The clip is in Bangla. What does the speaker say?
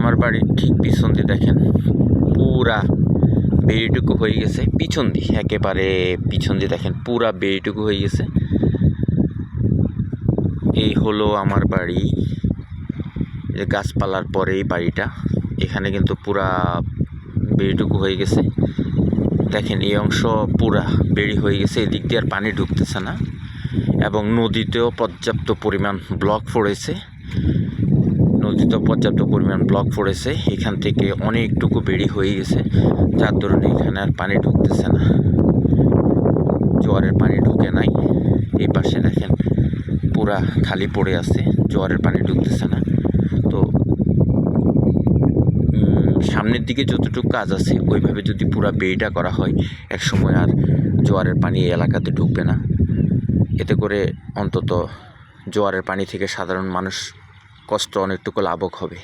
আমার বাড়ির ঠিক পিছন দিয়ে দেখেন পুরা বেড়িটুকু হয়ে গেছে। পিছন দিয়ে একেবারে পিছন দিয়ে দেখেন পুরা বেড়িটুকু হয়ে গেছে। এই হলো আমার বাড়ি। যে গাছপালার পরে এই বাড়িটা, এখানে কিন্তু পুরা বেড়িটুকু হয়ে গেছে। দেখেন এই অংশ পুরা বেড়ি হয়ে গেছে, এদিক দিয়ে আর পানি ঢুকতেছে না। এবং নদীতেও পর্যাপ্ত পরিমাণ ব্লক পড়েছে, এখান থেকে অনেকটুকু বেড়ি হয়ে গেছে, যার ধরনে এখানে আর পানি ঢুকতেছে না, জোয়ারের পানি ঢুকে নাই। এই পাশে দেখেন পুরা খালি পড়ে আছে, জোয়ারের পানি ঢুকতেছে না। তো সামনের দিকে যতটুকু কাজ আছে ওইভাবে যদি পুরা বেড়িটা করা হয়, এক সময় আর জোয়ারের পানি এই এলাকাতে ঢুকবে না। এতে করে অন্তত জোয়ারের পানি থেকে সাধারণ মানুষ কষ্ট অনেকটুকু লাভক হবে।